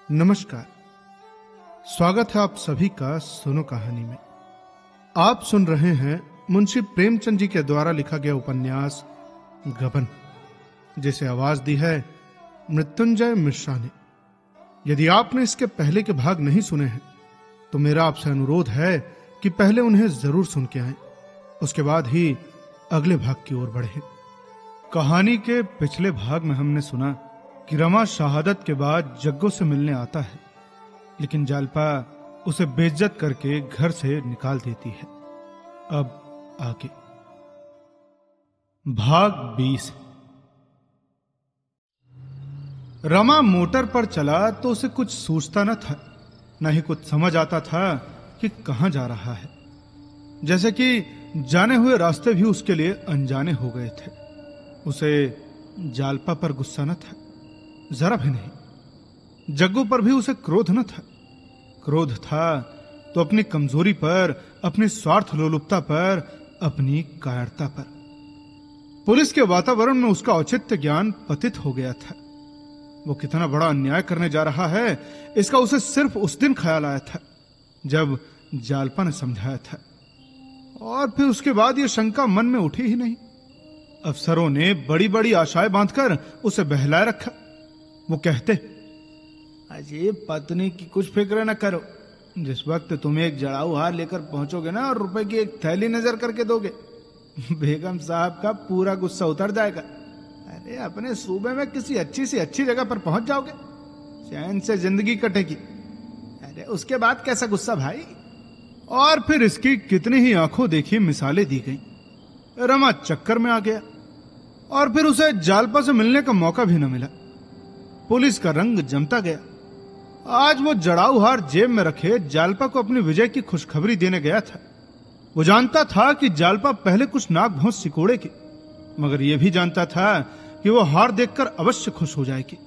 नमस्कार। स्वागत है आप सभी का सुनो कहानी में। आप सुन रहे हैं मुंशी प्रेमचंद जी के द्वारा लिखा गया उपन्यास गबन, जिसे आवाज दी है मृत्युंजय मिश्रा ने। यदि आपने इसके पहले के भाग नहीं सुने हैं तो मेरा आपसे अनुरोध है कि पहले उन्हें जरूर सुन के आएं, उसके बाद ही अगले भाग की ओर बढ़ें। कहानी के पिछले भाग में हमने सुना कि रमा शहादत के बाद जग्गू से मिलने आता है, लेकिन जालपा उसे बेइज्जत करके घर से निकाल देती है। अब आगे भाग 20। रमा मोटर पर चला तो उसे कुछ सूझता न था, न ही कुछ समझ आता था कि कहां जा रहा है। जैसे कि जाने हुए रास्ते भी उसके लिए अनजाने हो गए थे। उसे जालपा पर गुस्सा न था, जरा भी नहीं। जग्गू पर भी उसे क्रोध न था। क्रोध था तो अपनी कमजोरी पर, अपनी स्वार्थ लोलुपता पर, अपनी कायरता पर। पुलिस के वातावरण में उसका औचित्य ज्ञान पतित हो गया था। वो कितना बड़ा अन्याय करने जा रहा है, इसका उसे सिर्फ उस दिन ख्याल आया था जब जालपा ने समझाया था, और फिर उसके बाद ये शंका मन में उठी ही नहीं। अफसरों ने बड़ी बड़ी आशाएं बांधकर उसे बहलाए रखा। वो कहते, अजी पत्नी की कुछ फिक्र न करो, जिस वक्त तुम एक जड़ाऊ हार लेकर पहुंचोगे ना और रुपए की एक थैली नजर करके दोगे, बेगम साहब का पूरा गुस्सा उतर जाएगा। अरे अपने सूबे में किसी अच्छी सी अच्छी जगह पर पहुंच जाओगे, चैन से जिंदगी कटेगी। अरे उसके बाद कैसा गुस्सा भाई। और फिर इसकी कितनी ही आंखों देखी मिसालें दी गई। रमा चक्कर में आ गया और फिर उसे जालपा से मिलने का मौका भी न मिला। पुलिस का रंग जमता गया। आज वो जड़ाऊ हार जेब में रखे जालपा को अपनी विजय की खुशखबरी देने गया था। वो जानता था कि जालपा पहले कुछ नाक भौंस सिकोड़ेगी, मगर यह भी जानता था कि वो हार देखकर अवश्य खुश हो जाएगी।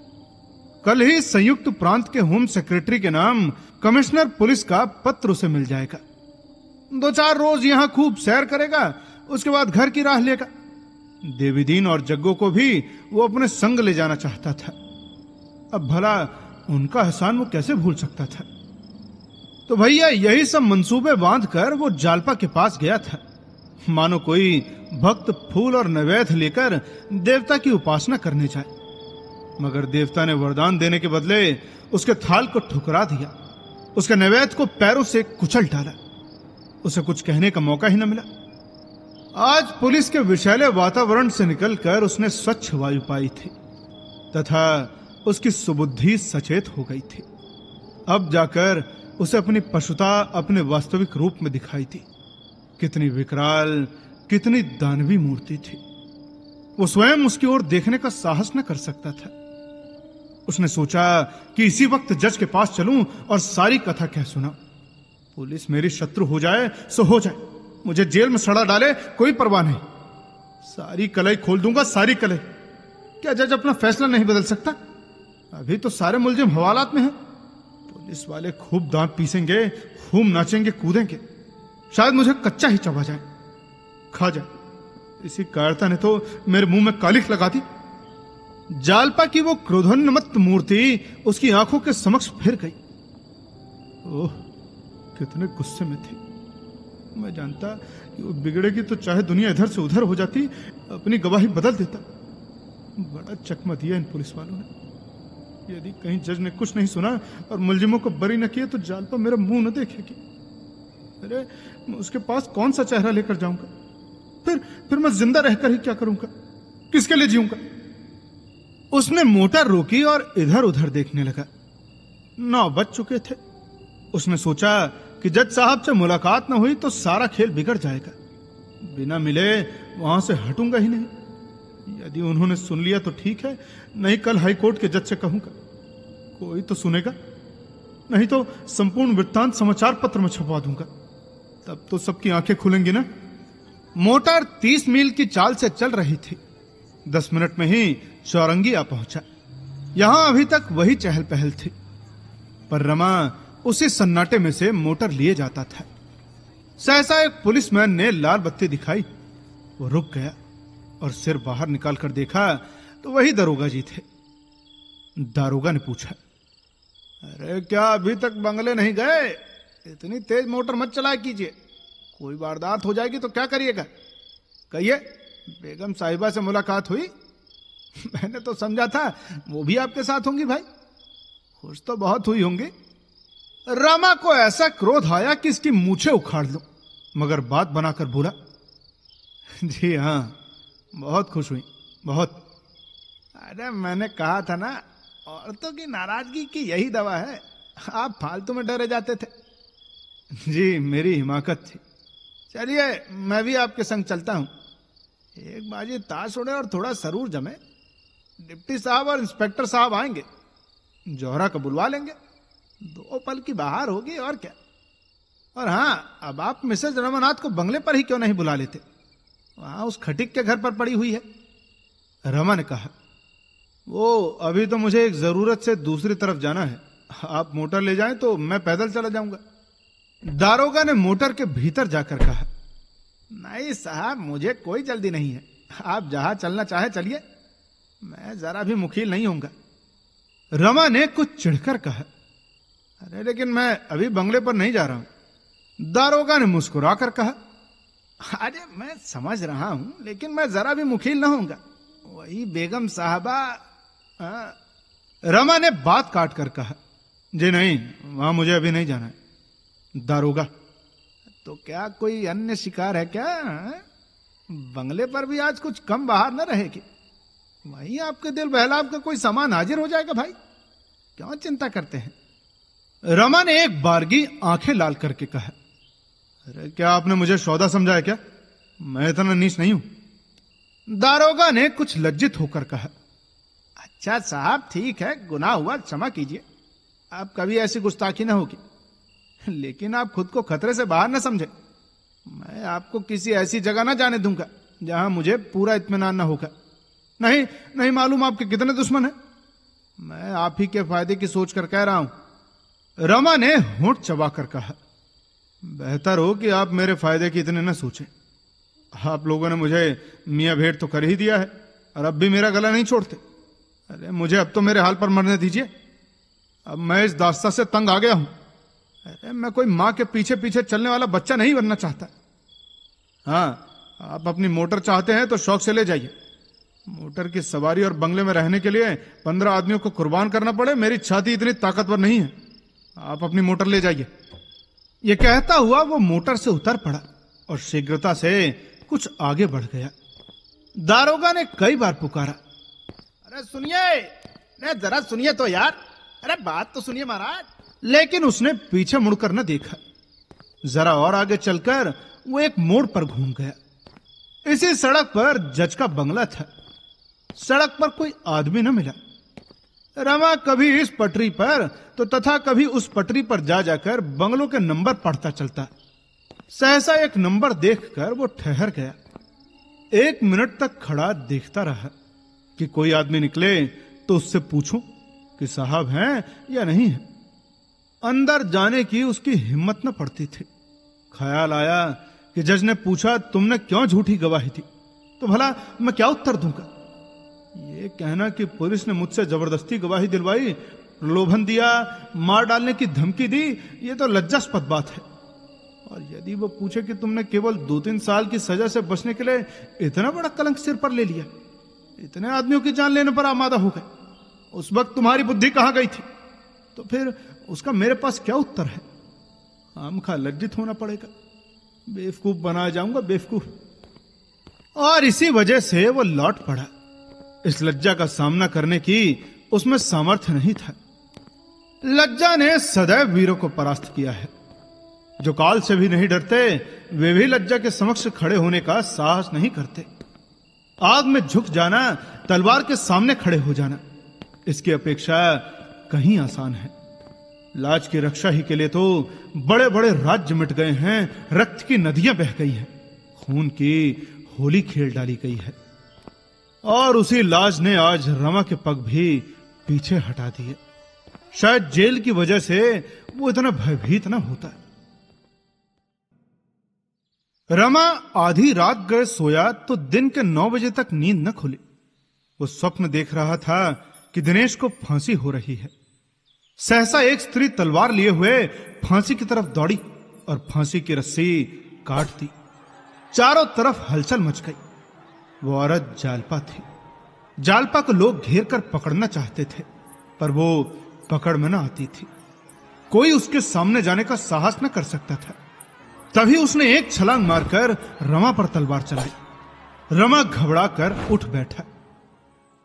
कल ही संयुक्त प्रांत के होम सेक्रेटरी के नाम कमिश्नर पुलिस का पत्र उसे मिल जाएगा। 2-4 रोज यहां खूब सैर करेगा, उसके बाद घर की राह लेगा। देवीदीन और जग्गू को भी वो अपने संग ले जाना चाहता था। अब भला उनका एहसान वो कैसे भूल सकता था। तो भैया यही सब मंसूबे बांधकर वो जालपा के पास गया था, मानो कोई भक्त फूल और नैवेद्य लेकर देवता की उपासना करने जाए। मगर देवता ने वरदान देने के बदले उसके थाल को ठुकरा दिया, उसके नैवेद्य को पैरों से कुचल डाला। उसे कुछ कहने का मौका ही न मिला। आज पुलिस के विषैले वातावरण से निकलकर उसने स्वच्छ वायु पाई थी तथा उसकी सुबुद्धि सचेत हो गई थी। अब जाकर उसे अपनी पशुता अपने वास्तविक रूप में दिखाई थी। कितनी विकराल, कितनी दानवी मूर्ति थी। वो स्वयं उसकी ओर देखने का साहस न कर सकता था। उसने सोचा कि इसी वक्त जज के पास चलूं और सारी कथा कह सुनाऊं। पुलिस मेरी शत्रु हो जाए सो हो जाए, मुझे जेल में सड़ा डाले कोई परवाह नहीं। सारी कलई खोल दूंगा, सारी कलई। क्या जज अपना फैसला नहीं बदल सकता? अभी तो सारे मुलजिम हवालात में हैं। पुलिस वाले खूब दांत पीसेंगे, खूब नाचेंगे कूदेंगे, शायद मुझे कच्चा ही चबा जाए, खा जाए। इसी कायरता ने तो मेरे मुंह में कालिख लगा दी। जालपा की वो क्रोधोन्मत्त मूर्ति उसकी आंखों के समक्ष फिर गई। ओह, कितने गुस्से में थी। मैं जानता कि वो बिगड़ेगी तो चाहे दुनिया इधर से उधर हो जाती, अपनी गवाही बदल देता। बड़ा चकमा दिया इन पुलिस वालों ने। यदि कहीं जज ने कुछ नहीं सुना और मुलजिमों को बरी न किया तो जालपा मेरा मुंह न देखेगी। अरे मैं उसके पास कौन सा चेहरा लेकर जाऊंगा? फिर मैं जिंदा रहकर ही क्या करूंगा? किसके लिए जीऊंगा? उसने मोटर रोकी और इधर उधर देखने लगा। 9 बज चुके थे। उसने सोचा कि जज साहब से मुलाकात न हुई तो सारा खेल बिगड़ जाएगा। बिना मिले वहां से हटूंगा ही नहीं। यदि उन्होंने सुन लिया तो ठीक है, नहीं कल हाईकोर्ट के जज से कहूंगा, कोई तो सुनेगा। नहीं तो संपूर्ण वृत्तांत समाचार पत्र में छपवा दूंगा, तब तो सबकी आंखें खुलेंगी ना। मोटर 30 मील की चाल से चल रही थी। 10 मिनट में ही चौरंगी आ पहुंचा। यहां अभी तक वही चहल पहल थी, पर रमा उसी सन्नाटे में से मोटर लिए जाता था। सहसा एक पुलिसमैन ने लाल बत्ती दिखाई। वो रुक गया और सिर बाहर निकालकर देखा तो वही दरोगा जी थे। दारोगा ने पूछा, अरे क्या अभी तक बंगले नहीं गए? इतनी तेज मोटर मत चलाया कीजिए, कोई वारदात हो जाएगी तो क्या करिएगा? कहिए, बेगम साहिबा से मुलाकात हुई? मैंने तो समझा था वो भी आपके साथ होंगी भाई। खुश तो बहुत हुई होंगी। रमा को ऐसा क्रोध आया कि इसकी मूछें उखाड़ लो, मगर बात बनाकर बोला, जी हाँ, बहुत खुश हुई, बहुत। अरे मैंने कहा था ना, औरतों की नाराजगी की यही दवा है। आप फालतू में डरे जाते थे। जी मेरी हिमाकत थी। चलिए मैं भी आपके संग चलता हूं। एक बाजी ताश उड़े और थोड़ा सरूर जमे। डिप्टी साहब और इंस्पेक्टर साहब आएंगे, जौहरा को बुलवा लेंगे, 2 पल की बाहर होगी और क्या। और हाँ, अब आप मिसेज रमानाथ को बंगले पर ही क्यों नहीं बुला लेते? वहां उस खटिक के घर पर पड़ी हुई है। रमा ने कहा, वो अभी तो मुझे एक जरूरत से दूसरी तरफ जाना है, आप मोटर ले जाएं तो मैं पैदल चला जाऊंगा। दारोगा ने मोटर के भीतर जाकर कहा, नहीं साहब, मुझे कोई जल्दी नहीं है, आप जहां चलना चाहे चलिए, मैं जरा भी मुखिल नहीं होऊंगा। रमा ने कुछ चिढ़कर कहा, अरे लेकिन मैं अभी बंगले पर नहीं जा रहा हूं। दारोगा ने मुस्कुराकर कहा, अरे मैं समझ रहा हूं, लेकिन मैं जरा भी मुखिल न होऊंगा। वही बेगम साहबा। रमा ने बात काट कर कहा, जी नहीं, वहां मुझे अभी नहीं जाना है। दारोगा, तो क्या कोई अन्य शिकार है क्या? बंगले पर भी आज कुछ कम बाहर न रहेगी। वहीं आपके दिल बहलाव का कोई सामान हाजिर हो जाएगा भाई, क्यों चिंता करते हैं? रमा ने एक बारगी आंखें लाल करके कहा, अरे क्या आपने मुझे सौदा समझा है क्या? मैं इतना नीच नहीं हूं। दारोगा ने कुछ लज्जित होकर कहा, अच्छा साहब ठीक है, गुनाह हुआ, क्षमा कीजिए, आप कभी ऐसी गुस्ताखी न होगी, लेकिन आप खुद को खतरे से बाहर न समझे। मैं आपको किसी ऐसी जगह ना जाने दूंगा जहां मुझे पूरा इत्मीनान न होगा। नहीं नहीं, मालूम आपके कितने दुश्मन हैं। मैं आप ही के फायदे की सोच कर कह रहा हूं। रमा ने होंठ चबाकर कहा, बेहतर हो कि आप मेरे फायदे की इतने न सोचें। आप लोगों ने मुझे मियां भेंट तो कर ही दिया है, और अब भी मेरा गला नहीं छोड़ते। अरे मुझे अब तो मेरे हाल पर मरने दीजिए, अब मैं इस दास्ता से तंग आ गया हूं। अरे मैं कोई मां के पीछे पीछे चलने वाला बच्चा नहीं बनना चाहता। हाँ, आप अपनी मोटर चाहते हैं तो शौक से ले जाइए। मोटर की सवारी और बंगले में रहने के लिए 15 आदमियों को कुर्बान करना पड़े, मेरी छाती इतनी ताकतवर नहीं है। आप अपनी मोटर ले जाइए। यह कहता हुआ वो मोटर से उतर पड़ा और शीघ्रता से कुछ आगे बढ़ गया। दारोगा ने कई बार पुकारा, अरे सुनिए, अरे जरा सुनिए तो यार, अरे बात तो सुनिए महाराज। लेकिन उसने पीछे मुड़कर न देखा। जरा और आगे चलकर वो एक मोड़ पर घूम गया। इसी सड़क पर जज का बंगला था। सड़क पर कोई आदमी न मिला। रमा कभी इस पटरी पर तो तथा कभी उस पटरी पर जा जाकर बंगलों के नंबर पढ़ता चलता। सहसा एक नंबर देखकर वो ठहर गया। 1 मिनट तक खड़ा देखता रहा कि कोई आदमी निकले तो उससे पूछूं कि साहब हैं या नहीं है। अंदर जाने की उसकी हिम्मत न पड़ती थी। ख्याल आया कि जज ने पूछा, तुमने क्यों झूठी गवाही दी? तो भला मैं क्या उत्तर दूंगा? ये कहना कि पुलिस ने मुझसे जबरदस्ती गवाही दिलवाई, प्रलोभन दिया, मार डालने की धमकी दी, ये तो लज्जास्पद बात है। और यदि वो पूछे कि तुमने केवल 2-3 साल की सजा से बचने के लिए इतना बड़ा कलंक सिर पर ले लिया, इतने आदमियों की जान लेने पर आमादा हो गए, उस वक्त तुम्हारी बुद्धि कहां गई थी? तो फिर उसका मेरे पास क्या उत्तर है? आमखा लज्जित होना पड़ेगा, बेवकूफ बनाया जाऊंगा, बेवकूफ। और इसी वजह से वो लौट पड़ा। इस लज्जा का सामना करने की उसमें सामर्थ्य नहीं था। लज्जा ने सदैव वीरों को परास्त किया है। जो काल से भी नहीं डरते, वे भी लज्जा के समक्ष खड़े होने का साहस नहीं करते। आग में झुक जाना, तलवार के सामने खड़े हो जाना, इसकी अपेक्षा कहीं आसान है। लाज की रक्षा ही के लिए तो बड़े बड़े राज्य मिट गए हैं, रक्त की नदियां बह गई हैं, खून की होली खेल डाली गई है। और उसी लाज ने आज रमा के पग भी पीछे हटा दिए। शायद जेल की वजह से वो इतना भयभीत न होता। रमा आधी रात गए सोया तो दिन के 9 बजे तक नींद न खुली। वो स्वप्न देख रहा था कि दिनेश को फांसी हो रही है। सहसा एक स्त्री तलवार लिए हुए फांसी की तरफ दौड़ी और फांसी की रस्सी काट दी। चारों तरफ हलचल मच गई। वो औरत जालपा थी। जालपा को लोग घेर कर पकड़ना चाहते थे, पर वो पकड़ में न आती थी। कोई उसके सामने जाने का साहस न कर सकता था। तभी उसने एक छलांग मारकर रमा पर तलवार चलाई। रमा घबरा कर उठ बैठा।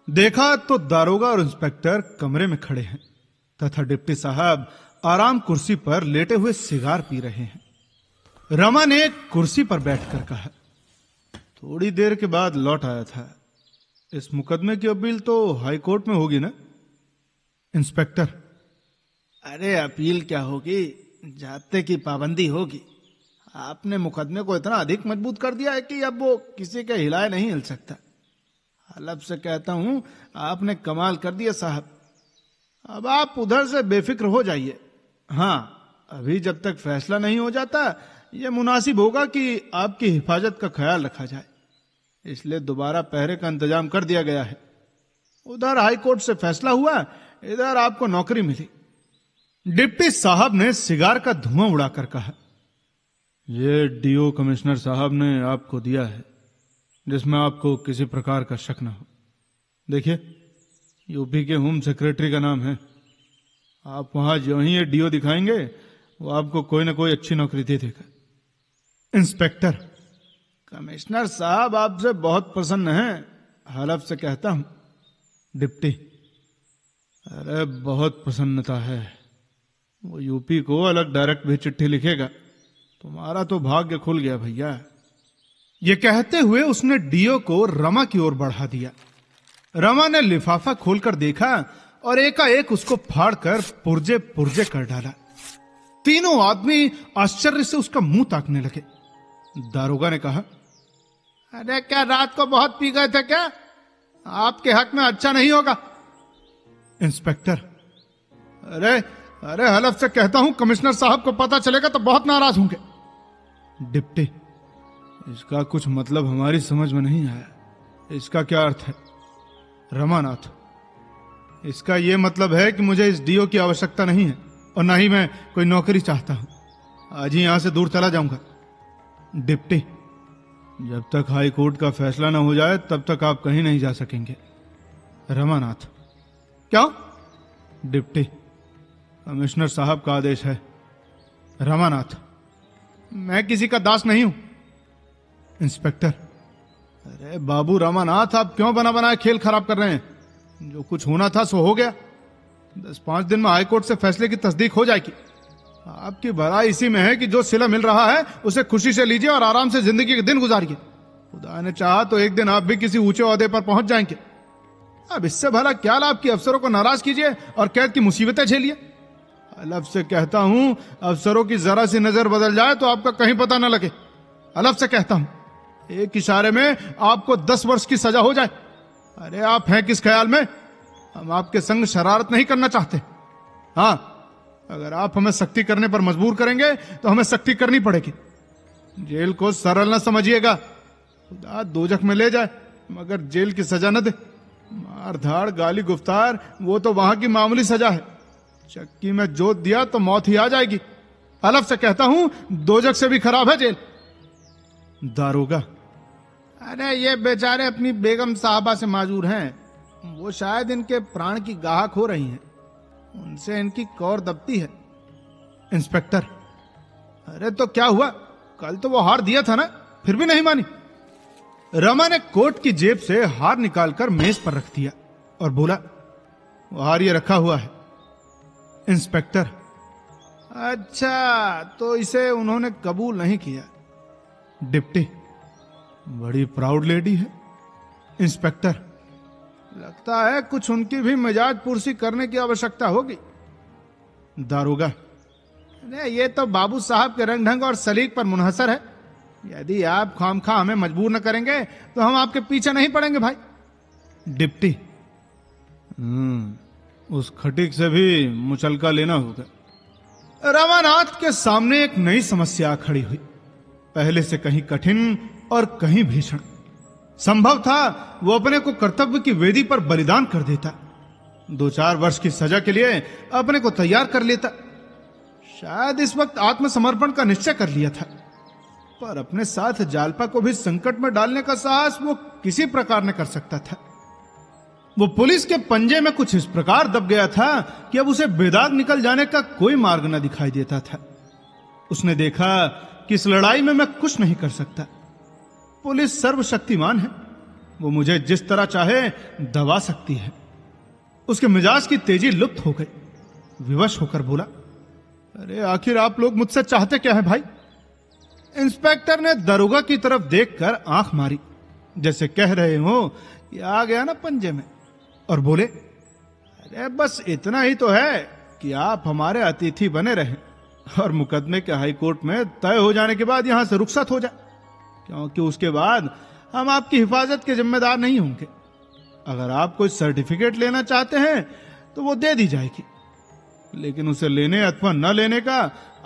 देखा तो दारोगा और इंस्पेक्टर कमरे में खड़े हैं तथा डिप्टी साहब आराम कुर्सी पर लेटे हुए सिगार पी रहे हैं। रमा ने कुर्सी पर बैठकर कहा, थोड़ी देर के बाद लौट आया था। इस मुकदमे की अपील तो हाई कोर्ट में होगी ना? इंस्पेक्टर, अरे अपील क्या होगी, जाब्ते की पाबंदी होगी। आपने मुकदमे को इतना अधिक मजबूत कर दिया है कि अब वो किसी के हिलाए नहीं हिल सकता। हलब से कहता हूं, आपने कमाल कर दिया साहब। अब आप उधर से बेफिक्र हो जाइए। हाँ, अभी जब तक फैसला नहीं हो जाता यह मुनासिब होगा कि आपकी हिफाजत का ख्याल रखा जाए, इसलिए दोबारा पहरे का इंतजाम कर दिया गया है। उधर हाई कोर्ट से फैसला हुआ, इधर आपको नौकरी मिली। डिप्टी साहब ने सिगार का धुआं उड़ाकर कहा, यह डीओ कमिश्नर साहब ने आपको दिया है, जिसमें आपको किसी प्रकार का शक न हो। देखिए, यूपी के होम सेक्रेटरी का नाम है। आप वहां जो ही ये डीओ दिखाएंगे वो आपको कोई ना कोई अच्छी नौकरी दे देगा। इंस्पेक्टर, कमिश्नर साहब आपसे बहुत प्रसन्न हैं, हलफ से कहता हूं। डिप्टी, अरे बहुत प्रसन्नता है। वो यूपी को अलग डायरेक्ट भी चिट्ठी लिखेगा। तुम्हारा तो भाग्य खुल गया भैया। ये कहते हुए उसने डीओ को रमा की ओर बढ़ा दिया। रमा ने लिफाफा खोलकर देखा और एकाएक उसको फाड़कर पुर्जे पुर्जे कर डाला। तीनों आदमी आश्चर्य से उसका मुंह ताकने लगे। दारोगा ने कहा, अरे क्या रात को बहुत पी गए थे क्या? आपके हक में अच्छा नहीं होगा। इंस्पेक्टर, अरे अरे हलफ से कहता हूं, कमिश्नर साहब को पता चलेगा तो बहुत नाराज होंगे। डिप्टी, इसका कुछ मतलब हमारी समझ में नहीं आया। इसका क्या अर्थ है? रमानाथ, इसका यह मतलब है कि मुझे इस डीओ की आवश्यकता नहीं है और ना ही मैं कोई नौकरी चाहता हूं। आज ही यहां से दूर चला जाऊंगा। डिप्टी, जब तक हाई कोर्ट का फैसला ना हो जाए तब तक आप कहीं नहीं जा सकेंगे। रमानाथ, क्यों? डिप्टी, कमिश्नर साहब का आदेश है। रमानाथ, मैं किसी का दास नहीं हूं। इंस्पेक्टर, अरे बाबू रमानाथ, आप क्यों बना बनाए खेल खराब कर रहे हैं? जो कुछ होना था सो हो गया। 10-5 दिन में हाईकोर्ट से फैसले की तस्दीक हो जाएगी। आपकी भलाई इसी में है कि जो सिला मिल रहा है उसे खुशी से लीजिए और आराम से जिंदगी के दिन गुजारिए। खुदा ने चाहा तो एक दिन आप भी किसी ऊंचे ओहदे पर पहुंच जाएंगे। अब इससे भला क्या लाभ कि अफसरों को नाराज कीजिए और कैद की मुसीबतें झेलिए। अलफ से कहता हूं, अफसरों की जरा सी नजर बदल जाए तो आपका कहीं पता न लगे। अलफ से कहता हूं, एक इशारे में आपको 10 वर्ष की सजा हो जाए। अरे आप हैं किस ख्याल में? हम आपके संग शरारत नहीं करना चाहते। हाँ, अगर आप हमें सख्ती करने पर मजबूर करेंगे तो हमें सख्ती करनी पड़ेगी। जेल को सरल न समझिएगा। खुदा दोजख में ले जाए मगर जेल की सजा न दे। मार धाड़, गाली गुफ्तार, वो तो वहां की मामूली सजा है। चक्की में जोत दिया तो मौत ही आ जाएगी। अलफ से कहता हूं, दोजख से भी खराब है जेल। दारोगा, अरे ये बेचारे अपनी बेगम साहबा से माजूर हैं। वो शायद इनके प्राण की गाहक हो रही हैं, उनसे इनकी कौर दबती है। इंस्पेक्टर, अरे तो क्या हुआ? कल तो वो हार दिया था ना, फिर भी नहीं मानी। रमा ने कोट की जेब से हार निकालकर मेज पर रख दिया और बोला, वो हार ये रखा हुआ है। इंस्पेक्टर, अच्छा तो इसे उन्होंने कबूल नहीं किया। डिप्टी, बड़ी प्राउड लेडी है। इंस्पेक्टर, लगता है कुछ उनकी भी मिजाज पुरसी करने की आवश्यकता होगी। दारोगा, ये तो बाबू साहब के रंग ढंग और सलीक पर मुनहसर है। यदि आप खामखा हमें मजबूर न करेंगे तो हम आपके पीछे नहीं पड़ेंगे भाई। डिप्टी, उस खटीक से भी मुचलका लेना होगा। रमानाथ के सामने एक नई समस्या खड़ी हुई, पहले से कहीं कठिन और कहीं भीषण। संभव था वो अपने को कर्तव्य की वेदी पर बलिदान कर देता, 2-4 वर्ष की सजा के लिए अपने को तैयार कर लेता। शायद इस वक्त आत्मसमर्पण का निश्चय कर लिया था, पर अपने साथ जालपा को भी संकट में डालने का साहस वो किसी प्रकार ने कर सकता था। वो पुलिस के पंजे में कुछ इस प्रकार दब गया था कि अब उसे बेदाग निकल जाने का कोई मार्ग न दिखाई देता था। उसने देखा कि इस लड़ाई में मैं कुछ नहीं कर सकता। पुलिस सर्वशक्तिमान है, वो मुझे जिस तरह चाहे दबा सकती है। उसके मिजाज की तेजी लुप्त हो गई। विवश होकर बोला, अरे आखिर आप लोग मुझसे चाहते क्या है भाई? इंस्पेक्टर ने दरोगा की तरफ देखकर आंख मारी, जैसे कह रहे हो कि आ गया ना पंजे में, और बोले, अरे बस इतना ही तो है कि आप हमारे अतिथि बने रहें और मुकदमे के हाई कोर्ट में तय हो जाने के बाद यहां से रुखसत हो जाए, क्योंकि उसके बाद हम आपकी हिफाजत के जिम्मेदार नहीं होंगे। अगर आप कोई सर्टिफिकेट लेना चाहते हैं तो वो दे दी जाएगी, लेकिन उसे लेने अथवा न लेने का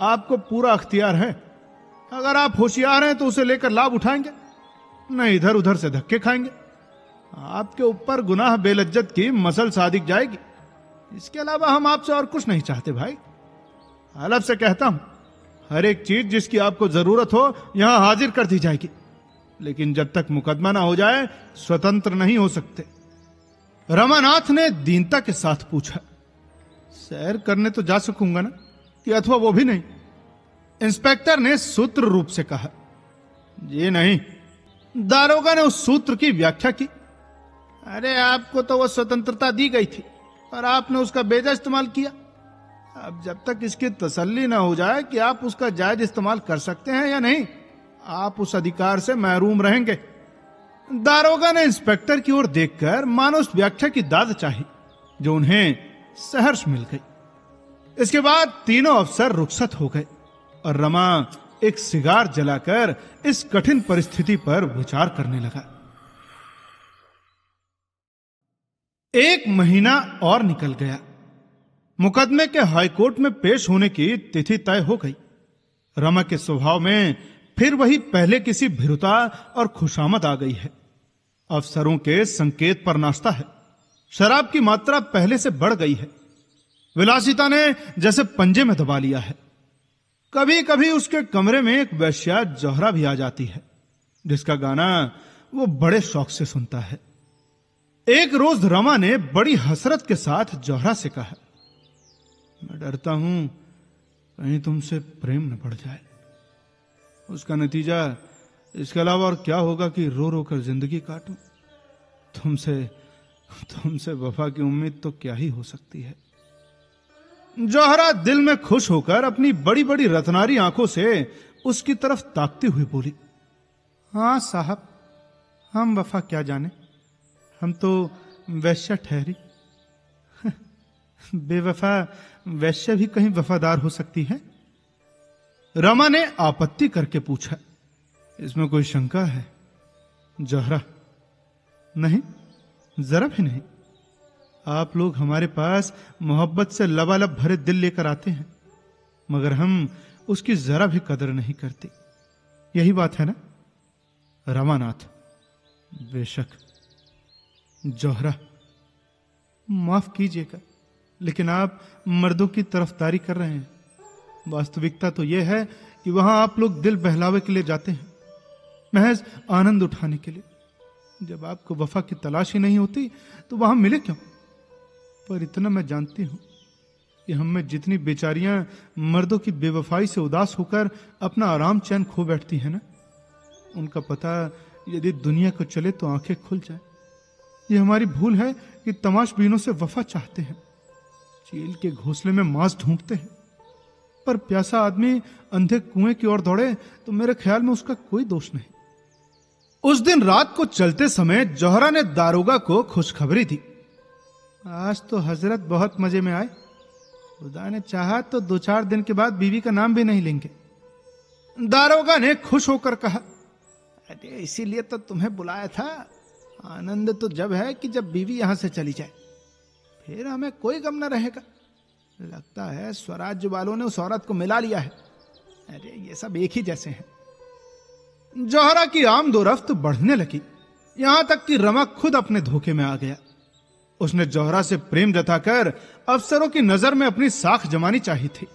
आपको पूरा अख्तियार है। अगर आप होशियार हैं तो उसे लेकर लाभ उठाएंगे, न इधर उधर से धक्के खाएंगे। आपके ऊपर गुनाह बेलज्जत की मसल सादिक जाएगी। इसके अलावा हम आपसे और कुछ नहीं चाहते भाई। हलफ से कहता हूं, हर एक चीज जिसकी आपको जरूरत हो यहां हाजिर कर दी जाएगी, लेकिन जब तक मुकदमा ना हो जाए स्वतंत्र नहीं हो सकते। रमानाथ ने दीनता के साथ पूछा, सैर करने तो जा सकूंगा ना, कि अथवा वो भी नहीं? इंस्पेक्टर ने सूत्र रूप से कहा, जी नहीं। दारोगा ने उस सूत्र की व्याख्या की, अरे आपको तो वो स्वतंत्रता दी गई थी, पर आपने उसका बेजा इस्तेमाल किया। अब जब तक इसकी तसल्ली ना हो जाए कि आप उसका जायज इस्तेमाल कर सकते हैं या नहीं, आप उस अधिकार से महरूम रहेंगे। दारोगा ने इंस्पेक्टर की ओर देखकर मानो उस व्याख्या की दाद चाही, जो उन्हें सहर्ष मिल गई। इसके बाद तीनों अफसर रुखसत हो गए और रमा एक सिगार जलाकर इस कठिन परिस्थिति पर विचार करने लगा। 1 महीना और निकल गया। मुकदमे के हाईकोर्ट में पेश होने की तिथि तय हो गई। रमा के स्वभाव में फिर वही पहले किसी भीरुता और खुशामद आ गई है। अफसरों के संकेत पर नाश्ता है। शराब की मात्रा पहले से बढ़ गई है। विलासिता ने जैसे पंजे में दबा लिया है। कभी कभी उसके कमरे में एक वेश्या जौहरा भी आ जाती है, जिसका गाना वो बड़े शौक से सुनता है। एक रोज रमा ने बड़ी हसरत के साथ जौहरा से कहा, मैं डरता हूं कहीं तुमसे प्रेम न बढ़ जाए। उसका नतीजा इसके अलावा और क्या होगा कि रो रो कर जिंदगी काटूं। तुमसे वफा की उम्मीद तो क्या ही हो सकती है। जौहरा दिल में खुश होकर अपनी बड़ी बड़ी रत्नारी आंखों से उसकी तरफ ताकती हुई बोली, हां साहब, हम वफा क्या जाने, हम तो वैश्या ठहरी। बेवफा वैश्य भी कहीं वफादार हो सकती है? रमा ने आपत्ति करके पूछा, इसमें कोई शंका है? जौहरा, नहीं, जरा भी नहीं। आप लोग हमारे पास मोहब्बत से लबालब भरे दिल लेकर आते हैं, मगर हम उसकी जरा भी कदर नहीं करते। यही बात है ना? रमानाथ, बेशक। जौहरा, माफ कीजिएगा, लेकिन आप मर्दों की तरफदारी कर रहे हैं। वास्तविकता तो यह है कि वहां आप लोग दिल बहलावे के लिए जाते हैं, महज आनंद उठाने के लिए। जब आपको वफा की तलाश ही नहीं होती तो वहां मिले क्यों? पर इतना मैं जानती हूं कि हम में जितनी बेचारियां मर्दों की बेवफाई से उदास होकर अपना आराम चैन खो बैठती है ना, उनका पता यदि दुनिया को चले तो आंखें खुल जाए। ये हमारी भूल है कि तमाशबीनों से वफा चाहते हैं, चील के घोंसले में मांस ढूंढते हैं। पर प्यासा आदमी अंधे कुएं की ओर दौड़े तो मेरे ख्याल में उसका कोई दोष नहीं। उस दिन रात को चलते समय जौहरा ने दारोगा को खुशखबरी दी, आज तो हजरत बहुत मजे में आए। खुदा ने चाहा तो 2-4 दिन के बाद बीवी का नाम भी नहीं लेंगे। दारोगा ने खुश होकर कहा, अरे इसीलिए तो तुम्हें बुलाया था। आनंद तो जब है कि जब बीवी यहां से चली जाए, फिर हमें कोई गम न रहेगा। लगता है स्वराज्य वालों ने उस औरत को मिला लिया है। अरे ये सब एक ही जैसे हैं। जौहरा की आमदोरफ्त बढ़ने लगी, यहां तक कि रमा खुद अपने धोखे में आ गया। उसने जोहरा से प्रेम जताकर अफसरों की नजर में अपनी साख जमानी चाहिए थी,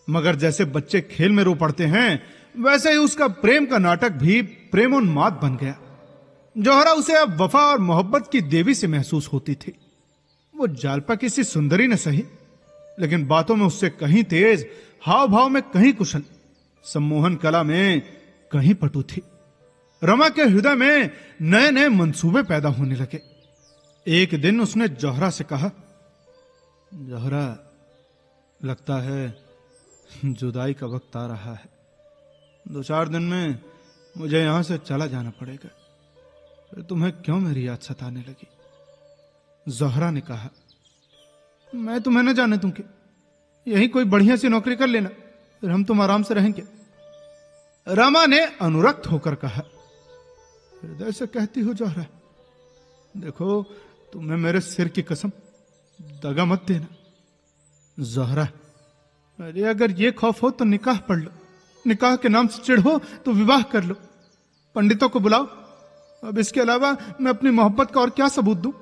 मगर जैसे बच्चे खेल में रो पड़ते हैं वैसे ही उसका प्रेम का नाटक भी प्रेमोन्माद बन गया। जोहरा उसे अब वफा और मोहब्बत की देवी से महसूस होती थी। वो जालपा किसी सुंदरी न सही, लेकिन बातों में उससे कहीं तेज, हाव भाव में कहीं कुशल, सम्मोहन कला में कहीं पटु थी। रमा के हृदय में नए नए मंसूबे पैदा होने लगे। एक दिन उसने जोहरा से कहा, जोहरा, लगता है जुदाई का वक्त आ रहा है। 2-4 दिन में मुझे यहां से चला जाना पड़ेगा। फिर तुम्हें क्यों मेरी याद सताने लगी? जोहरा ने कहा, मैं तुम्हें न जाने दूंगी, यही कोई बढ़िया सी नौकरी कर लेना, फिर हम तुम आराम से रहेंगे। रमा ने अनुरक्त होकर कहा, हृदय से कहती हो जोहरा, देखो तुम्हें मेरे सिर की कसम, दगा मत देना। जोहरा, अरे अगर ये खौफ हो तो निकाह पढ़ लो, निकाह के नाम से चिढ़ हो तो विवाह कर लो, पंडितों को बुलाओ। अब इसके अलावा मैं अपनी मोहब्बत का और क्या सबूत दूं?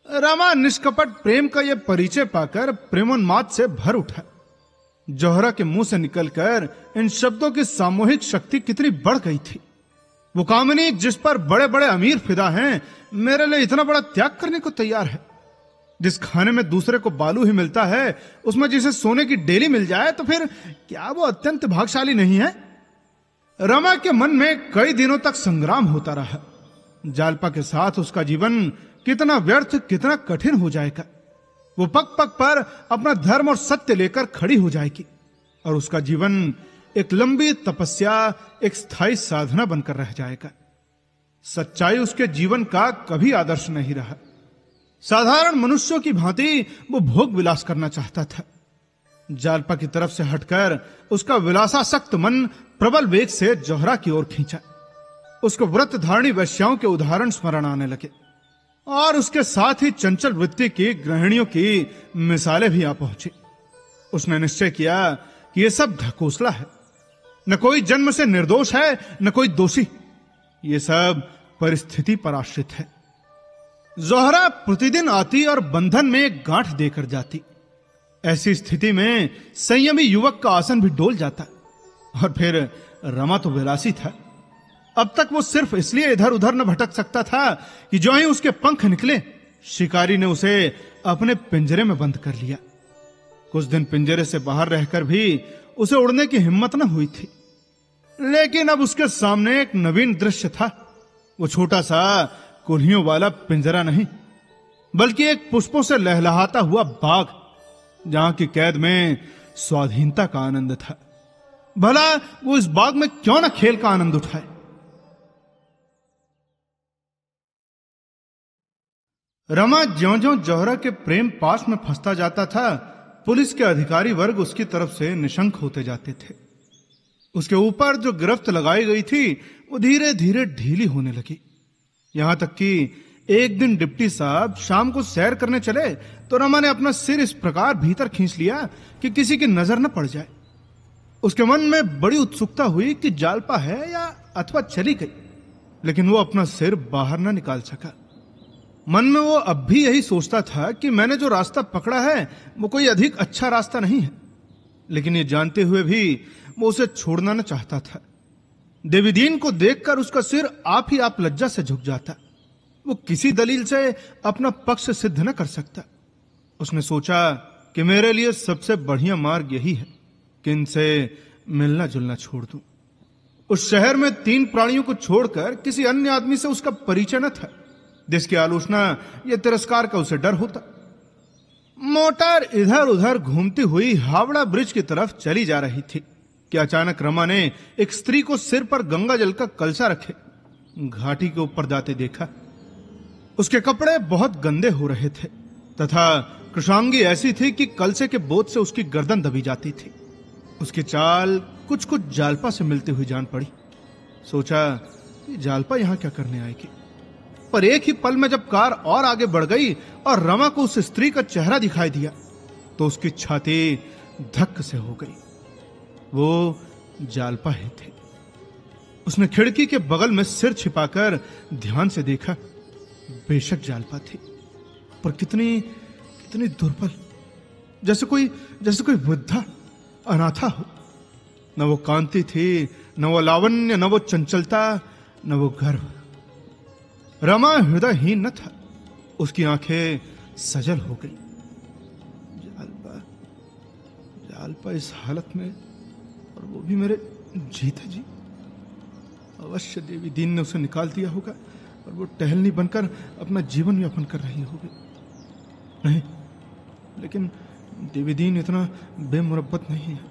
रमा निष्कपट प्रेम का यह परिचय पाकर प्रेमोन्माद से भर उठा। जोहरा के मुंह से निकलकर इन शब्दों की सामूहिक शक्ति कितनी बढ़ गई थी। वो कामिनी जिस पर बड़े बड़े अमीर फिदा हैं, मेरे लिए इतना बड़ा त्याग करने को तैयार है। जिस खाने में दूसरे को बालू ही मिलता है, उसमें जिसे सोने की डेली मिल जाए, तो फिर क्या वो अत्यंत भाग्यशाली नहीं है? रमा के मन में कई दिनों तक संग्राम होता रहा। जालपा के साथ उसका जीवन कितना व्यर्थ, कितना कठिन हो जाएगा। वो पग पग पर अपना धर्म और सत्य लेकर खड़ी हो जाएगी और उसका जीवन एक लंबी तपस्या, एक स्थायी साधना बनकर रह जाएगा। सच्चाई उसके जीवन का कभी आदर्श नहीं रहा। साधारण मनुष्यों की भांति वो भोग विलास करना चाहता था। जालपा की तरफ से हटकर उसका विलासासक्त मन प्रबल वेग से जोहरा की ओर खींचा। उसको व्रत धारणी वैश्याओं के उदाहरण स्मरण आने लगे और उसके साथ ही चंचल वृत्ति की गृहिणियों की मिसालें भी आ पहुंची। उसने निश्चय किया कि यह सब ढकोसला है। न कोई जन्म से निर्दोष है, न कोई दोषी। ये सब परिस्थिति पर आश्रित है। जोहरा प्रतिदिन आती और बंधन में गांठ देकर जाती। ऐसी स्थिति में संयमी युवक का आसन भी डोल जाता। और फिर रमा तो विलासी था। अब तक वो सिर्फ इसलिए इधर उधर न भटक सकता था कि जो ही उसके पंख निकले, शिकारी ने उसे अपने पिंजरे में बंद कर लिया। कुछ दिन पिंजरे से बाहर रहकर भी उसे उड़ने की हिम्मत न हुई थी। लेकिन अब उसके सामने एक नवीन दृश्य था। वो छोटा सा कुल्हियों वाला पिंजरा नहीं, बल्कि एक पुष्पों से लहलहाता हुआ बाग, जहां की कैद में स्वाधीनता का आनंद था। भला वो इस बाग में क्यों न खेल का आनंद उठाए? रमा ज्यों-ज्यों जोहरा के प्रेम पाश में फंसता जाता था, पुलिस के अधिकारी वर्ग उसकी तरफ से निशंक होते जाते थे। उसके ऊपर जो गिरफ्त लगाई गई थी, वो धीरे धीरे ढीली होने लगी। यहां तक कि एक दिन डिप्टी साहब शाम को सैर करने चले तो रमा ने अपना सिर इस प्रकार भीतर खींच लिया कि किसी की नजर न पड़ जाए। उसके मन में बड़ी उत्सुकता हुई कि जालपा है या अथवा चली गई, लेकिन वो अपना सिर बाहर न निकाल सका। मन में वो अब भी यही सोचता था कि मैंने जो रास्ता पकड़ा है वो कोई अधिक अच्छा रास्ता नहीं है, लेकिन ये जानते हुए भी वो उसे छोड़ना न चाहता था। देवीदीन को देखकर उसका सिर आप ही आप लज्जा से झुक जाता। वो किसी दलील से अपना पक्ष सिद्ध न कर सकता। उसने सोचा कि मेरे लिए सबसे बढ़िया मार्ग यही है कि इनसे मिलना जुलना छोड़ दूं। उस शहर में 3 प्राणियों को छोड़कर किसी अन्य आदमी से उसका परिचय न था, जिसकी आलोचना या तिरस्कार का उसे डर होता। मोटर इधर उधर घूमती हुई हावड़ा ब्रिज की तरफ चली जा रही थी कि अचानक रमा ने एक स्त्री को सिर पर गंगा जल का कलसा रखे घाटी के ऊपर जाते देखा। उसके कपड़े बहुत गंदे हो रहे थे तथा कृशांगी ऐसी थी कि कलसे के बोझ से उसकी गर्दन दबी जाती थी। उसकी चाल कुछ कुछ जालपा से मिलती हुई जान पड़ी। सोचा कि जालपा यहां क्या करने आएगी, पर एक ही पल में जब कार और आगे बढ़ गई और रमा को उस स्त्री का चेहरा दिखाई दिया तो उसकी छाती धक्क से हो गई। वो जालपा ही थे। उसने खिड़की के बगल में सिर छिपाकर ध्यान से देखा। बेशक जालपा थी। पर कितनी कितनी दुर्बल, जैसे कोई वृद्धा अनाथा हो। न वो कांति थी, न वो लावण्य, न वो चंचलता, न वो गर्व। रमा हृदयहीन न था, उसकी आंखें सजल हो गई। जालपा इस हालत में, और वो भी मेरे जीते जी। अवश्य देवी दीन ने उसे निकाल दिया होगा और वो टहलनी बनकर अपना जीवन यापन कर रही होगी। नहीं, लेकिन देवी दीन इतना बेमुरब्बत नहीं है।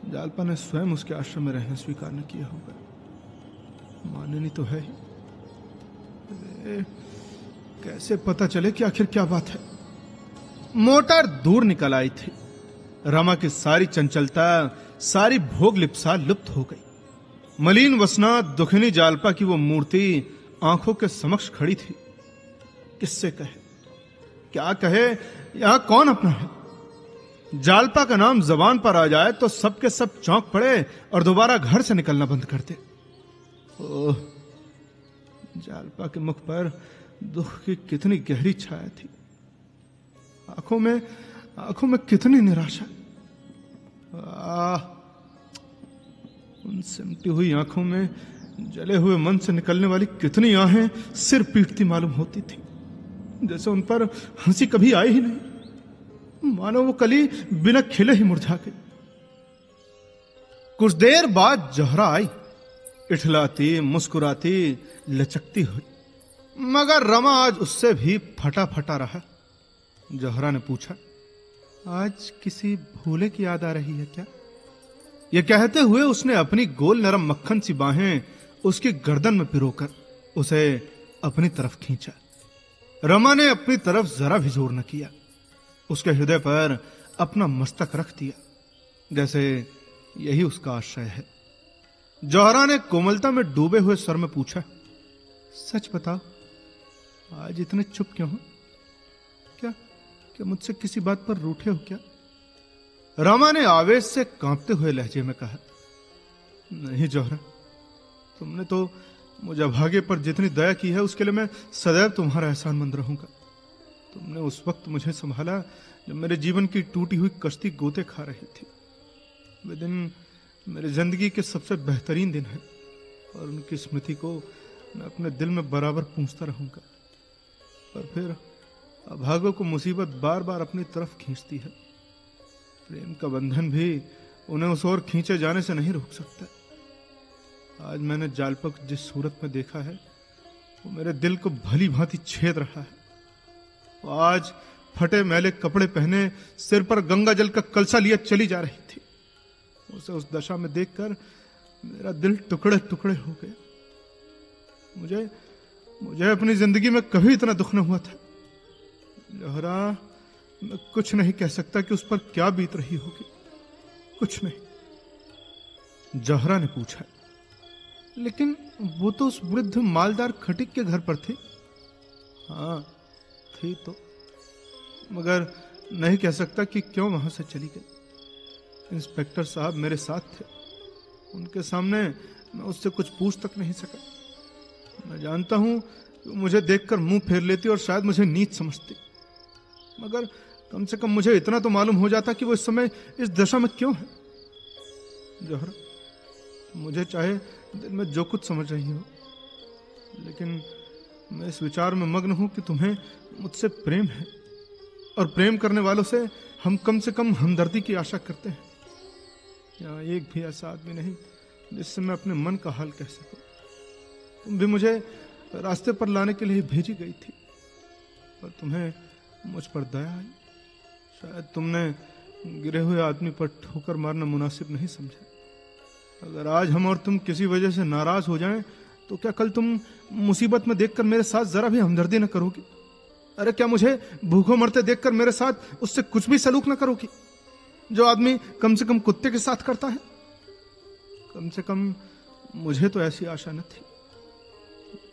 जालपा ने स्वयं उसके आश्रम में रहना स्वीकार न किया होगा। माननी तो है ही। कैसे पता चले कि आखिर क्या बात है। मोटर दूर निकल आई थी। रमा की सारी चंचलता, सारी भोग लिप्सा लुप्त हो गई। मलिन वसना दुखिनी जालपा की वो मूर्ति आंखों के समक्ष खड़ी थी। किससे कहे, क्या कहे, यहां कौन अपना है? जालपा का नाम जबान पर आ जाए तो सबके सब चौंक पड़े और दोबारा घर से निकलना बंद कर दे। ओह, जालपा के मुख पर दुख की कितनी गहरी छाया थी। आंखों में कितनी निराशा। उन सिमटी हुई आंखों में जले हुए मन से निकलने वाली कितनी आहें सिर पीटती मालूम होती थी, जैसे उन पर हंसी कभी आई ही नहीं। मानो वो कली बिना खिले ही मुरझा गई। कुछ देर बाद जौहरा आई, इठलाती, मुस्कुराती, लचकती हुई, मगर रमा आज उससे भी फटा फटा रहा। जौहरा ने पूछा, आज किसी भूले की याद आ रही है क्या? यह कहते हुए उसने अपनी गोल नरम मक्खन सी बाहें उसकी गर्दन में पिरोकर उसे अपनी तरफ खींचा। रमा ने अपनी तरफ जरा भी जोर न किया, उसके हृदय पर अपना मस्तक रख दिया, जैसे यही उसका आश्रय है। जौहरा ने कोमलता में डूबे हुए स्वर में पूछा, सच बताओ, आज इतने चुप क्यों हो? क्या मुझसे किसी बात पर रूठे हो क्या? रमा ने आवेश से कांपते हुए लहजे में कहा, नहीं जौहरा, तुमने तो मुझे अभागे पर जितनी दया की है उसके लिए मैं सदैव तुम्हारा एहसानमंद रहूंगा। तुमने उस वक्त मुझे संभाला जब मेरे जीवन की टूटी हुई कश्ती गोते खा रही थी। वे दिन मेरी जिंदगी के सबसे बेहतरीन दिन है और उनकी स्मृति को मैं अपने दिल में बराबर पूंछता रहूंगा। पर फिर अभागों को मुसीबत बार बार अपनी तरफ खींचती है। प्रेम का बंधन भी उन्हें उस ओर खींचे जाने से नहीं रोक सकता। आज मैंने जालपा को जिस सूरत में देखा है वो मेरे दिल को भली भांति छेद रहा है। वो आज फटे मैले कपड़े पहने सिर पर गंगा जल का कलसा लिए चली जा रही थी। उसे उस दशा में देखकर मेरा दिल टुकड़े टुकड़े हो गया। मुझे अपनी जिंदगी में कभी इतना दुख न हुआ था। जौहरा, मैं कुछ नहीं कह सकता कि उस पर क्या बीत रही होगी, कुछ नहीं। जौहरा ने पूछा, लेकिन वो तो उस वृद्ध मालदार खटिक के घर पर थी। हाँ थी तो, मगर नहीं कह सकता कि क्यों वहां से चली गई। इंस्पेक्टर साहब मेरे साथ थे, उनके सामने मैं उससे कुछ पूछ तक नहीं सका। मैं जानता हूं कि मुझे देखकर मुंह फेर लेती और शायद मुझे नीच समझती, मगर कम से कम मुझे इतना तो मालूम हो जाता कि वो इस समय इस दशा में क्यों है। जौहरा, मुझे चाहे दिल में जो कुछ समझ रही हो, लेकिन मैं इस विचार में मग्न हूं कि तुम्हें मुझसे प्रेम है और प्रेम करने वालों से हम कम से कम हमदर्दी की आशा करते हैं। यहाँ एक भी ऐसा आदमी नहीं जिससे मैं अपने मन का हाल कह सकूं। तुम भी मुझे रास्ते पर लाने के लिए भेजी गई थी, पर तुम्हें मुझ पर दया आई। शायद तुमने गिरे हुए आदमी पर ठोकर मारना मुनासिब नहीं समझा। अगर आज हम और तुम किसी वजह से नाराज हो जाएं, तो क्या कल तुम मुसीबत में देखकर मेरे साथ जरा भी हमदर्दी न करोगी? अरे क्या मुझे भूखों मरते देखकर मेरे साथ उससे कुछ भी सलूक न करोगी, जो आदमी कम से कम कुत्ते के साथ करता है? कम से कम मुझे तो ऐसी आशा न थी।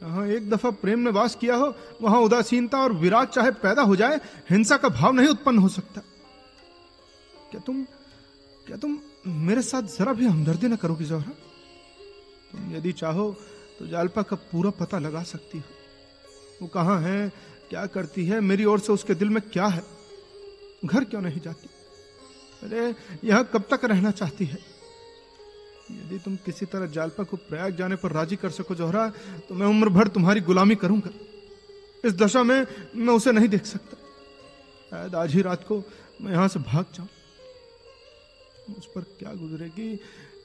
जहां एक दफा प्रेम ने वास किया हो, वहां उदासीनता और विराग चाहे पैदा हो जाए, हिंसा का भाव नहीं उत्पन्न हो सकता। क्या तुम मेरे साथ जरा भी हमदर्दी न करोगी जौहरा? तुम यदि चाहो तो जालपा का पूरा पता लगा सकती हो। वो कहाँ है, क्या करती है, मेरी ओर से उसके दिल में क्या है, घर क्यों नहीं जाती, अरे यहां कब तक रहना चाहती है। यदि तुम किसी तरह जालपा को प्रयाग जाने पर राजी कर सको जोहरा, तो मैं उम्र भर तुम्हारी गुलामी करूंगा। इस दशा में मैं उसे नहीं देख सकता। शायद आज ही रात को मैं यहां से भाग जाऊं। मुझ पर क्या गुजरेगी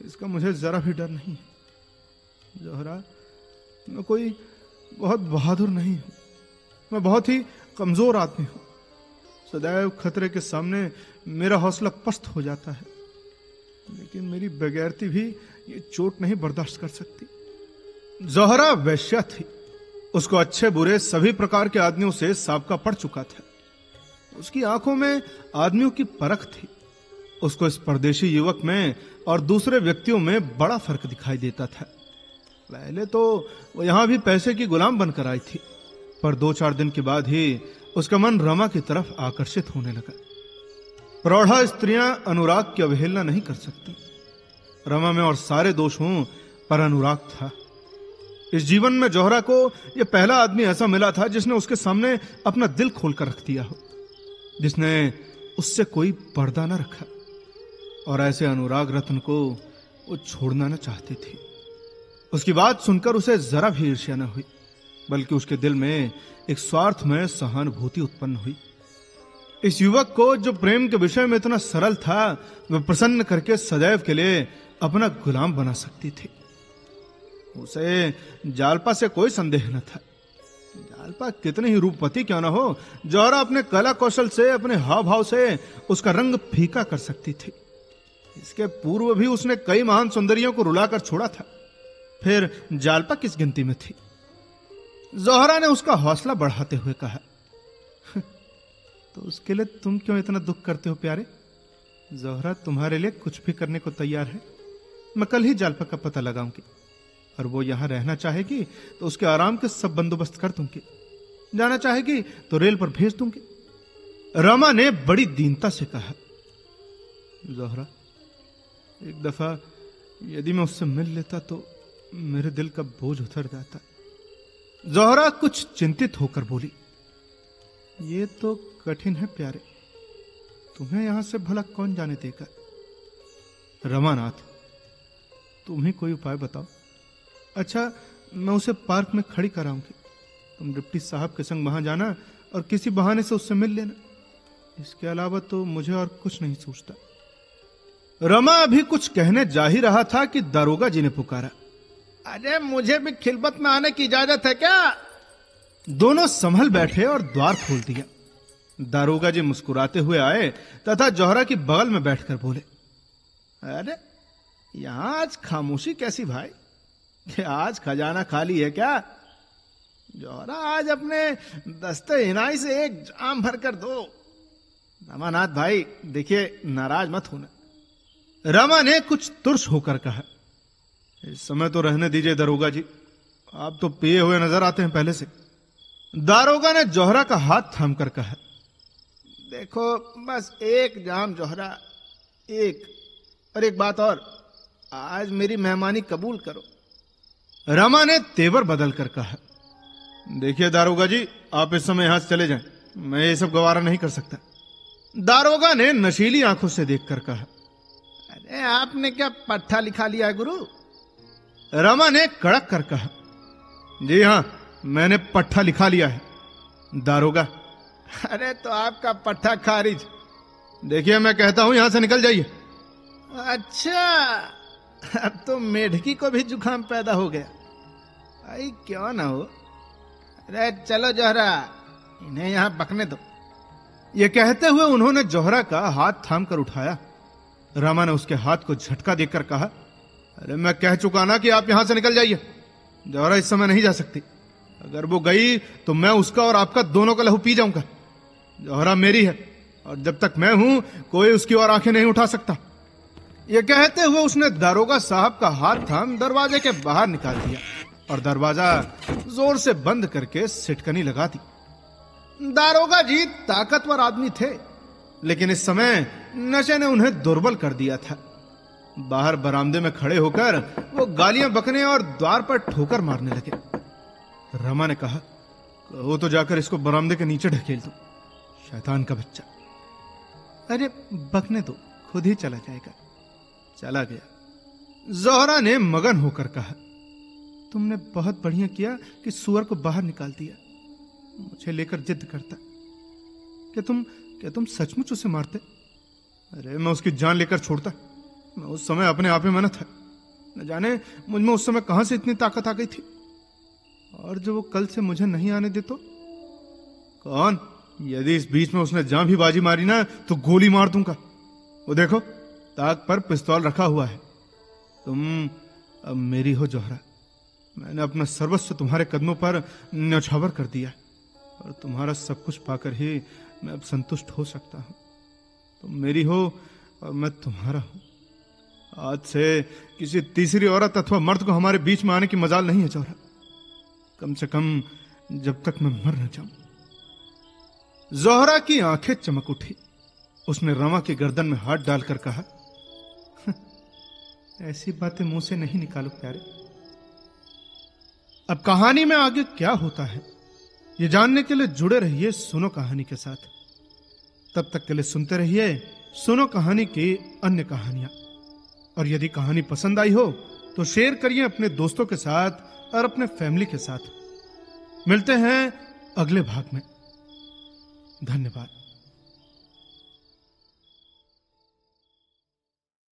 इसका मुझे जरा भी डर नहीं है। जोहरा, मैं कोई बहुत बहादुर नहीं हूं, मैं बहुत ही कमजोर आदमी हूं। सदैव खतरे के सामने मेरा हौसला पस्त हो जाता है, लेकिन मेरी बेगैरती भी ये चोट नहीं बर्दाश्त कर सकती। जोहरा वैश्या थी, उसको अच्छे बुरे सभी प्रकार के आदमियों से साबका पड़ चुका था। उसकी आंखों में आदमियों की परख थी। उसको इस परदेशी युवक में और दूसरे व्यक्तियों में बड़ा फर्क दिखाई देता था। पहले तो वो यहां भी पैसे की गुलाम बनकर आई थी, पर 2-4 दिन के बाद ही उसका मन रमा की तरफ आकर्षित होने लगा। प्रौढ़ा स्त्रियां अनुराग की अवहेलना नहीं कर सकती। रमा में और सारे दोष हों, पर अनुराग था। इस जीवन में जोहरा को यह पहला आदमी ऐसा मिला था जिसने उसके सामने अपना दिल खोलकर रख दिया हो, जिसने उससे कोई पर्दा न रखा। और ऐसे अनुराग रत्न को वो छोड़ना न चाहती थी। उसकी बात सुनकर उसे जरा भी ईर्ष्या न हुई, बल्कि उसके दिल में एक स्वार्थमय सहानुभूति उत्पन्न हुई। इस युवक को जो प्रेम के विषय में इतना सरल था, वह प्रसन्न करके सदैव के लिए अपना गुलाम बना सकती थी। उसे जालपा से कोई संदेह न था। जालपा कितनी ही रूपवती क्यों न हो, जोहरा अपने कला कौशल से, अपने हाव भाव से उसका रंग फीका कर सकती थी। इसके पूर्व भी उसने कई महान सुंदरियों को रुलाकर छोड़ा था, फिर जालपा किस गिनती में थी। जोहरा ने उसका हौसला बढ़ाते हुए कहा, तो उसके लिए तुम क्यों इतना दुख करते हो प्यारे? जोहरा तुम्हारे लिए कुछ भी करने को तैयार है। मैं कल ही जालपा का पता लगाऊंगी, और वो यहां रहना चाहेगी तो उसके आराम के सब बंदोबस्त कर दूंगी। जाना चाहेगी तो रेल पर भेज दूंगी। रमा ने बड़ी दीनता से कहा, जोहरा, एक दफा यदि मैं उससे मिल लेता तो मेरे दिल का बोझ उतर जाता। जोहरा कुछ चिंतित होकर बोली, ये तो कठिन है प्यारे, तुम्हें यहां से भला कौन जाने देगा। रमानाथ, तुम ही कोई उपाय बताओ। अच्छा, मैं उसे पार्क में खड़ी कराऊंगी, तुम डिप्टी साहब के संग वहां जाना और किसी बहाने से उससे मिल लेना। इसके अलावा तो मुझे और कुछ नहीं सूझता। रमा अभी कुछ कहने जा ही रहा था कि दारोगा जी ने पुकारा, अरे मुझे भी खिलबत में आने की इजाजत है क्या? दोनों संभल बैठे और द्वार खोल दिया। दारोगा जी मुस्कुराते हुए आए तथा जोहरा की बगल में बैठकर बोले, अरे यहां आज खामोशी कैसी भाई? कि आज खजाना खाली है क्या? जोहरा, आज अपने दस्ते इनाई से एक जाम भर कर दो। रमानाथ भाई, देखिए नाराज मत होना। रमा ने कुछ तुर्स होकर कहा, इस समय तो रहने दीजिए दारोगा जी, आप तो पिए हुए नजर आते हैं पहले से। दारोगा ने जोहरा का हाथ थामकर कहा, देखो बस एक जाम जोहरा, एक। और एक बात और, आज मेरी मेहमानी कबूल करो। रमा ने तेवर बदलकर कहा, देखिए दारोगा जी, आप इस समय यहां से चले जाएं, मैं ये सब गवारा नहीं कर सकता। दारोगा ने नशीली आंखों से देखकर कहा, अरे आपने क्या पट्टा लिखा लिया है गुरु? रमा ने कड़क कर कहा, जी हां, मैंने पट्टा लिखा लिया है दारोगा। अरे तो आपका पट्टा खारिज। देखिए मैं कहता हूं यहां से निकल जाइए। अच्छा, अब तो मेढकी को भी जुकाम पैदा हो गया। भाई क्यों ना हो। अरे चलो जोहरा, इन्हें यहां बकने दो। ये कहते हुए उन्होंने जोहरा का हाथ थामकर उठाया। रमा ने उसके हाथ को झटका देकर कहा, अरे मैं कह चुका ना कि आप यहां से निकल जाइए। जोहरा इस समय नहीं जा सकती। अगर वो गई तो मैं उसका और आपका दोनों का लहू पी जाऊंगा। जोहरा मेरी है, और जब तक मैं हूं कोई उसकी और आंखें नहीं उठा सकता। यह कहते हुए उसने दारोगा साहब का हाथ थाम दरवाजे के बाहर निकाल दिया और दरवाजा जोर से बंद करके सिटकनी लगा दी। दारोगा जी ताकतवर आदमी थे, लेकिन इस समय नशे ने उन्हें दुर्बल कर दिया था। बाहर बरामदे में खड़े होकर वो गालियां बकने और द्वार पर ठोकर मारने लगे। रमा ने कहा, कहो तो जाकर इसको बरामदे के नीचे ढकेल दो, शैतान का बच्चा। अरे बकने दो, खुद ही चला जाएगा। चला गया। ज़ोहरा ने मगन होकर कहा, तुमने बहुत बढ़िया किया कि सुअर को बाहर निकाल दिया। मुझे लेकर जिद करता। क्या तुम सचमुच उसे मारते? अरे मैं उसकी जान लेकर छोड़ता। मैं उस समय अपने आप में न था। न जाने मुझ में उस समय कहां से इतनी ताकत आ गई थी। और जो वो कल से मुझे नहीं आने दे तो? कौन? यदि इस बीच में उसने जहां भी बाजी मारी ना तो गोली मार दूंगा। वो देखो, ताक पर पिस्तौल रखा हुआ है। तुम अब मेरी हो ज़ोहरा। मैंने अपना सर्वस्व तुम्हारे कदमों पर न्यौछावर कर दिया और तुम्हारा सब कुछ पाकर ही मैं अब संतुष्ट हो सकता हूं। तुम मेरी हो और मैं तुम्हारा हूं। आज से किसी तीसरी औरत अथवा मर्द को हमारे बीच में आने की मजाल नहीं है ज़ोहरा, कम से कम जब तक मैं मर न जाऊं। ज़ोहरा की आंखें चमक उठी। उसने रमा की गर्दन में हाथ डालकर कहा, ऐसी बातें मुंह से नहीं निकालो प्यारे। अब कहानी में आगे क्या होता है ये जानने के लिए जुड़े रहिए सुनो कहानी के साथ। तब तक के लिए सुनते रहिए सुनो कहानी की अन्य कहानियां। और यदि कहानी पसंद आई हो तो शेयर करिए अपने दोस्तों के साथ और अपने फैमिली के साथ। मिलते हैं अगले भाग में। धन्यवाद।